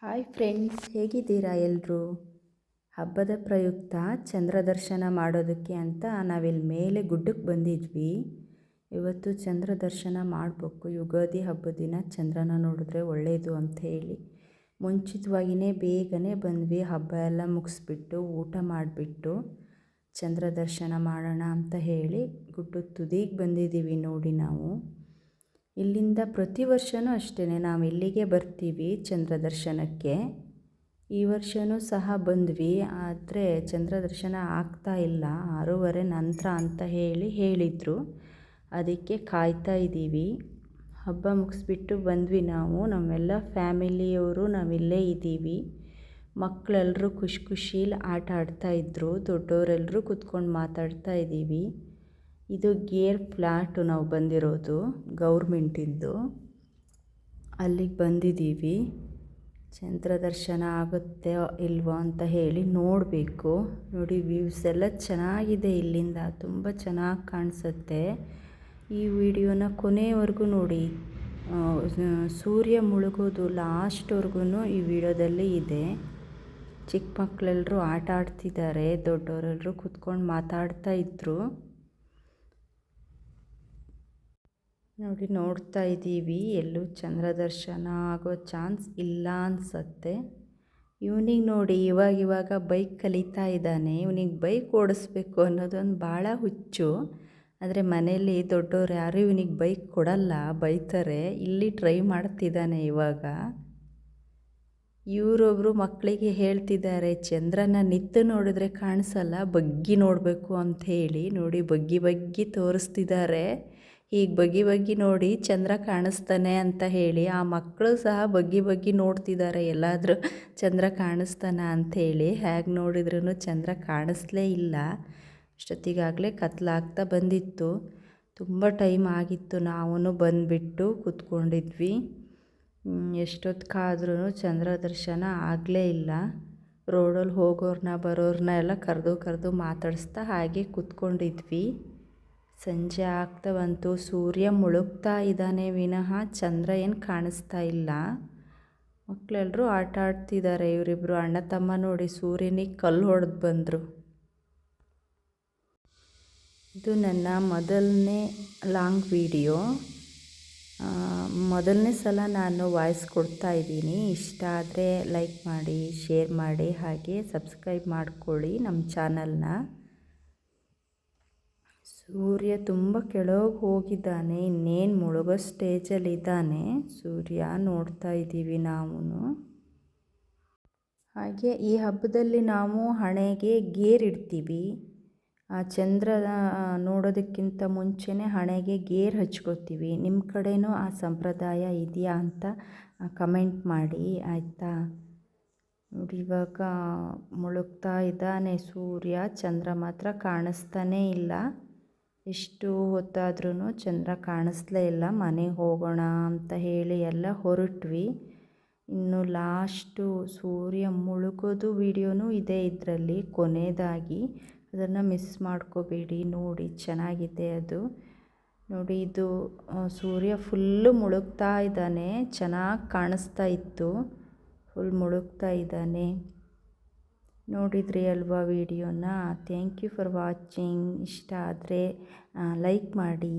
Hi friends, ಹೇಗಿದ್ದೀರಾ ಎಲ್ಲರೂ? ಹಬ್ಬದ ಪ್ರಯುಕ್ತ ಚಂದ್ರ ದರ್ಶನ ಮಾಡೋದಕ್ಕೆ ಅಂತ ನಾವಿಲ್ಲಿ ಮೇಲೆ ಗುಡ್ಡಕ್ಕೆ ಬಂದಿದ್ವಿ. ಇವತ್ತು ಚಂದ್ರ ದರ್ಶನ ಮಾಡಬೇಕು. ಯುಗಾದಿ ಹಬ್ಬದ ದಿನ ಚಂದ್ರನ ನೋಡಿದ್ರೆ ಒಳ್ಳೆಯದು ಅಂತ ಹೇಳಿ ಮುಂಚಿತವಾಗಿಯೇ ಬೇಗನೆ ಬಂದ್ವಿ. ಹಬ್ಬ ಎಲ್ಲ ಮುಗಿಸ್ಬಿಟ್ಟು ಊಟ ಮಾಡಿಬಿಟ್ಟು ಚಂದ್ರ ದರ್ಶನ ಮಾಡೋಣ ಅಂತ ಹೇಳಿ ಗುಡ್ಡದ ತುದಿಗೆ ಬಂದಿದ್ದೀವಿ. ನೋಡಿ, ನಾವು ಇಲ್ಲಿಂದ ಪ್ರತಿ ವರ್ಷವೂ ಅಷ್ಟೇ ನಾವು ಇಲ್ಲಿಗೆ ಬರ್ತೀವಿ ಚಂದ್ರ ದರ್ಶನಕ್ಕೆ. ಈ ವರ್ಷವೂ ಸಹ ಬಂದ್ವಿ, ಆದರೆ ಚಂದ್ರ ದರ್ಶನ ಆಗ್ತಾ ಇಲ್ಲ. 6:30 ನಂತರ ಅಂತ ಹೇಳಿದರು. ಅದಕ್ಕೆ ಕಾಯ್ತಾ ಇದ್ದೀವಿ. ಹಬ್ಬ ಮುಗಿಸ್ಬಿಟ್ಟು ಬಂದ್ವಿ ನಾವು. ನಮ್ಮೆಲ್ಲ ಫ್ಯಾಮಿಲಿಯವರು ನಾವಿಲ್ಲೇ ಇದ್ದೀವಿ. ಮಕ್ಕಳೆಲ್ಲರೂ ಖುಷಿಯಲ್ಲಿ ಆಟ ಆಡ್ತಾಯಿದ್ರು. ದೊಡ್ಡವರೆಲ್ಲರೂ ಕೂತ್ಕೊಂಡು ಮಾತಾಡ್ತಾ ಇದ್ದೀವಿ. ಇದು ಗೇರ್ ಫ್ಲ್ಯಾಟು ನಾವು ಬಂದಿರೋದು, ಗೌರ್ಮೆಂಟಿಂದು. ಅಲ್ಲಿಗೆ ಬಂದಿದ್ದೀವಿ. ಚಂದ್ರ ದರ್ಶನ ಆಗುತ್ತೆ ಇಲ್ವೋ ಅಂತ ಹೇಳಿ ನೋಡಬೇಕು. ನೋಡಿ, ವ್ಯೂಸ್ ಎಲ್ಲ ಚೆನ್ನಾಗಿದೆ. ಇಲ್ಲಿಂದ ತುಂಬ ಚೆನ್ನಾಗಿ ಕಾಣಿಸುತ್ತೆ. ಈ ವಿಡಿಯೋನ ಕೊನೆಯವರೆಗೂ ನೋಡಿ. ಸೂರ್ಯ ಮುಳುಗೋದು ಲಾಸ್ಟ್ವರೆಗೂ ಈ ವಿಡಿಯೋದಲ್ಲಿ ಇದೆ. ಚಿಕ್ಕ ಮಕ್ಕಳೆಲ್ಲರೂ ಆಟ ಆಡ್ತಿದ್ದಾರೆ, ದೊಡ್ಡವರೆಲ್ಲರೂ ಕೂತ್ಕೊಂಡು ಮಾತಾಡ್ತಾ ಇದ್ರು. ನೋಡಿ, ನೋಡ್ತಾ ಇದ್ದೀವಿ. ಎಲ್ಲೂ ಚಂದ್ರ ದರ್ಶನ ಆಗೋ ಚಾನ್ಸ್ ಇಲ್ಲ ಅನಿಸುತ್ತೆ. ಇವನಿಗೆ ನೋಡಿ, ಇವಾಗ ಬೈಕ್ ಕಲಿತಾ ಇದ್ದಾನೆ. ಇವನಿಗೆ ಬೈಕ್ ಓಡಿಸ್ಬೇಕು ಅನ್ನೋದೊಂದು ಭಾಳ ಹುಚ್ಚು. ಆದರೆ ಮನೇಲಿ ದೊಡ್ಡವ್ರು ಯಾರು ಇವನಿಗೆ ಬೈಕ್ ಕೊಡಲ್ಲ, ಬೈತಾರೆ. ಇಲ್ಲಿ ಟ್ರೈ ಮಾಡ್ತಿದ್ದಾನೆ ಇವಾಗ. ಇವರೊಬ್ಬರು ಮಕ್ಕಳಿಗೆ ಹೇಳ್ತಿದ್ದಾರೆ, ಚಂದ್ರನ ನಿತ್ತು ನೋಡಿದ್ರೆ ಕಾಣಿಸಲ್ಲ, ಬಗ್ಗಿ ನೋಡಬೇಕು ಅಂತ ಹೇಳಿ. ನೋಡಿ, ಬಗ್ಗಿ ತೋರಿಸ್ತಿದ್ದಾರೆ. ಹೀಗೆ ಬಗ್ಗಿ ನೋಡಿ ಚಂದ್ರ ಕಾಣಿಸ್ತಾನೆ ಅಂತ ಹೇಳಿ. ಆ ಮಕ್ಕಳು ಸಹ ಬಗ್ಗಿ ನೋಡ್ತಿದ್ದಾರೆ, ಎಲ್ಲಾದರೂ ಚಂದ್ರ ಕಾಣಿಸ್ತಾನ ಅಂಥೇಳಿ. ಹೇಗೆ ನೋಡಿದ್ರೂ ಚಂದ್ರ ಕಾಣಿಸ್ಲೇ ಇಲ್ಲ. ಅಷ್ಟೊತ್ತಿಗಾಗಲೇ ಕತ್ಲಾಗ್ತಾ ಬಂದಿತ್ತು. ತುಂಬ ಟೈಮ್ ಆಗಿತ್ತು. ನಾವು ಬಂದುಬಿಟ್ಟು ಕೂತ್ಕೊಂಡಿದ್ವಿ. ಎಷ್ಟೊತ್ತಿಗಾದ್ರೂ ಚಂದ್ರ ದರ್ಶನ ಆಗಲೇ ಇಲ್ಲ. ರೋಡಲ್ಲಿ ಹೋಗೋರನ್ನ ಬರೋರನ್ನ ಎಲ್ಲ ಕರೆದು ಮಾತಾಡಿಸ್ತಾ ಹಾಗೆ ಕೂತ್ಕೊಂಡಿದ್ವಿ. ಸಂಜೆ ಆಗ್ತಾ ಬಂತು. ಸೂರ್ಯ ಮುಳುಗ್ತಾ ಇದ್ದಾನೆ ವಿನಃ ಚಂದ್ರ ಏನು ಕಾಣಿಸ್ತಾ ಇಲ್ಲ. ಮಕ್ಕಳೆಲ್ಲರೂ ಆಟ ಆಡ್ತಿದ್ದಾರೆ. ಇವರಿಬ್ಬರು ಅಣ್ಣ ತಮ್ಮ ನೋಡಿ ಸೂರ್ಯನಿಗೆ ಕಲ್ಲು ಹೊಡೆದು ಬಂದರು. ಇದು ನನ್ನ ಮೊದಲನೇ ಲಾಂಗ್ ವಿಡಿಯೋ. ಮೊದಲನೇ ಸಲ ನಾನು ವಾಯ್ಸ್ ಕೊಡ್ತಾ ಇದ್ದೀನಿ. ಇಷ್ಟ ಆದರೆ ಲೈಕ್ ಮಾಡಿ, ಶೇರ್ ಮಾಡಿ, ಹಾಗೆ ಸಬ್ಸ್ಕ್ರೈಬ್ ಮಾಡ್ಕೊಳ್ಳಿ ನಮ್ಮ ಚಾನಲ್ನ. ಸೂರ್ಯ ತುಂಬ ಕೆಳಗೆ ಹೋಗಿದ್ದಾನೆ, ಇನ್ನೇನು ಮುಳುಗೋ ಸ್ಟೇಜಲ್ಲಿದ್ದಾನೆ ಸೂರ್ಯ. ನೋಡ್ತಾ ಇದ್ದೀವಿ ನಾವು. ಹಾಗೆ ಈ ಹಬ್ಬದಲ್ಲಿ ನಾವು ಹಣೆಗೆ ಗೇರ್ ಇಡ್ತೀವಿ. ಆ ಚಂದ್ರ ನೋಡೋದಕ್ಕಿಂತ ಮುಂಚೆನೇ ಹಣೆಗೆ ಗೇರ್ ಹಚ್ಕೋತೀವಿ. ನಿಮ್ಮ ಕಡೆನೂ ಆ ಸಂಪ್ರದಾಯ ಇದೆಯಾ ಅಂತ ಕಮೆಂಟ್ ಮಾಡಿ, ಆಯಿತಾ? ನೋಡಿ, ಇವಾಗ ಮುಳುಗ್ತಾ ಇದ್ದಾನೆ ಸೂರ್ಯ. ಚಂದ್ರ ಮಾತ್ರ ಕಾಣಿಸ್ತಾನೇ ಇಲ್ಲ. ಎಷ್ಟು ಹೊತ್ತಾದ್ರೂ ಚಂದ್ರ ಕಾಣಿಸ್ಲೇ ಇಲ್ಲ. ಮನೆಗೆ ಹೋಗೋಣ ಅಂತ ಹೇಳಿ ಎಲ್ಲ ಹೊರಟ್ವಿ. ಇನ್ನು ಲಾಸ್ಟು ಸೂರ್ಯ ಮುಳುಗೋದು ವಿಡಿಯೋನೂ ಇದೆ ಇದರಲ್ಲಿ ಕೊನೆಯದಾಗಿ. ಅದನ್ನು ಮಿಸ್ ಮಾಡ್ಕೋಬೇಡಿ, ನೋಡಿ, ಚೆನ್ನಾಗಿದೆ ಅದು. ನೋಡಿ, ಇದು ಸೂರ್ಯ ಫುಲ್ಲು ಮುಳುಗ್ತಾ ಇದ್ದಾನೆ. ಚೆನ್ನಾಗಿ ಕಾಣಿಸ್ತಾ ಇತ್ತು. ಫುಲ್ ಮುಳುಗ್ತಾ ಇದ್ದಾನೆ. ನೋಡಿದ್ರಿ ಅಲ್ವಾ ವಿಡಿಯೋನ? Thank you for watching. ಇಷ್ಟ ಆದರೆ ಲೈಕ್ ಮಾಡಿ.